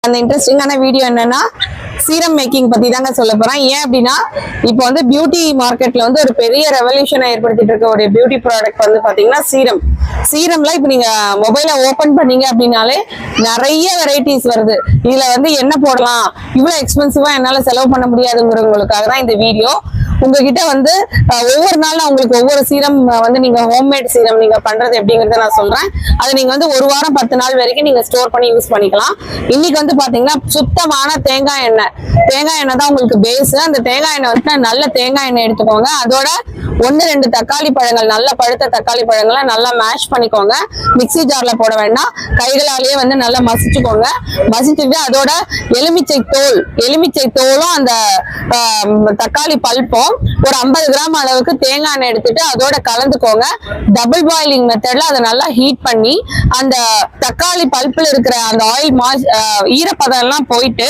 அந்த இன்ட்ரெஸ்டிங்கான வீடியோ என்னன்னா சீரம் மேக்கிங் பத்தி தாங்க சொல்ல போறேன். ஏன் அப்படின்னா இப்போ வந்து பியூட்டி மார்க்கெட்ல வந்து ஒரு பெரிய ரெவல்யூஷனை ஏற்படுத்திட்டு இருக்க ஒரு பியூட்டி ப்ராடக்ட் வந்து பாத்தீங்கன்னா சீரம்ல இப்போ நீங்க மொபைலை ஓபன் பண்ணீங்க அப்படின்னாலே நிறைய வெரைட்டிஸ் வருது. இதுல வந்து என்ன போடலாம், இவ்வளவு எக்ஸ்பென்சிவா என்னால செலவு பண்ண முடியாதுங்கிறவங்களுக்காக தான் இந்த வீடியோ. உங்ககிட்ட வந்து ஒவ்வொரு நாளும் உங்களுக்கு ஒவ்வொரு சீரம் வந்து நீங்க ஹோம்மேட் சீரம் நீங்க பண்றது எப்படிங்கறத நான் சொல்றேன். அதை நீங்க வந்து ஒரு வாரம் 10 நாள் வரைக்கும் நீங்க ஸ்டோர் பண்ணி யூஸ் பண்ணிக்கலாம். இன்னைக்கு வந்து பாத்தீங்கன்னா சுத்தமான தேங்காய் எண்ணெய் தான் உங்களுக்கு பேஸ். அந்த தேங்காய் எண்ணெய் வந்து நல்ல தேங்காய் எண்ணெய் எடுத்துக்கோங்க. அதோட 1-2 தக்காளி பழங்கள், நல்ல பழுத்த தக்காளி பழங்களை நல்லா மேஷ் பண்ணிக்கோங்க. மிக்சி ஜார்ல போட வேண்டாம், கைகளாலேயே வந்து நல்லா மசிச்சுக்கோங்க. மசிச்சுட்டு அதோட எலுமிச்சை தோலும் அந்த தக்காளி பல்பும் ஒரு 50 கிராம் அளவுக்கு தேங்காய் எண்ணெய் எடுத்துட்டு அதோட கலந்துக்கோங்க. டபுள் பாயிலிங் மெத்தட்ல அதை நல்லா ஹீட் பண்ணி அந்த தக்காளி பல்ப்ல இருக்கிற அந்த ஆயில் ஈரப்பதம் எல்லாம் போயிட்டு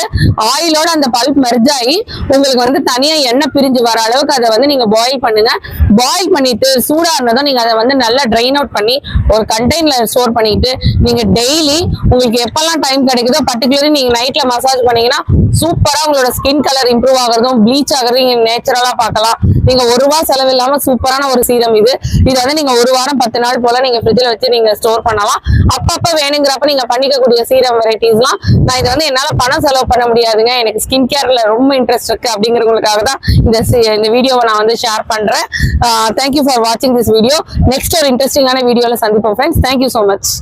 ஆயிலோட அந்த பல்ப் மெர்ஜ் ஆகி உங்களுக்கு வந்து தனியா எண்ணெய் பிரிஞ்சு வர அளவுக்கு அதை வந்து நீங்க பாயில் பண்ணுங்க. பாயில் பண்ணிட்டு சூடா இருந்ததும் நீங்க அதை வந்து நல்லா ட்ரைன் அவுட் பண்ணி ஒரு கண்டெய்னர்ல ஸ்டோர் பண்ணிட்டு நீங்க டெய்லி உங்களுக்கு எப்பெல்லாம் டைம் கிடைக்குதோ, பர்டிகுலர்லி நீங்க நைட்ல மசாஜ் பண்ணீங்கன்னா சூப்பரா உங்களோட ஸ்கின் கலர் இம்ப்ரூவ் ஆகுறதும் ப்ளீச் ஆகுறதும் நீங்க நேச்சுரலா பார்க்கலாம். நீங்க ₹1 செலவு இல்லாம சூப்பரான ஒரு சீரம் இது வந்து நீங்க ஒரு வாரம் 10 நாள் போல நீங்க ஃப்ரிட்ஜ்ல வச்சு நீங்க ஸ்டோர் பண்ணலாம். அப்பப்ப வேணுங்கிறப்ப நீங்க பண்ணிக்கக்கூடிய சீரம் வெரைட்டிஸ்லாம் நான் இது வந்து என்னால பணம் செலவு பண்ண முடியாதுங்க, எனக்கு ஸ்கின் கேர்ல ரொம்ப இன்ட்ரெஸ்ட் இருக்கு அப்படிங்கிறவங்களுக்காக தான் இந்த வீடியோவை நான் வந்து ஷேர் பண்றேன். தேங்க்யூ ஃபார் வாட்சிங் திஸ் வீடியோ. நெக்ஸ்ட் ஒரு இன்ட்ரெஸ்டிங்கான வீடியோல சந்திப்போம் ஃப்ரெண்ட்ஸ். Thank you so much.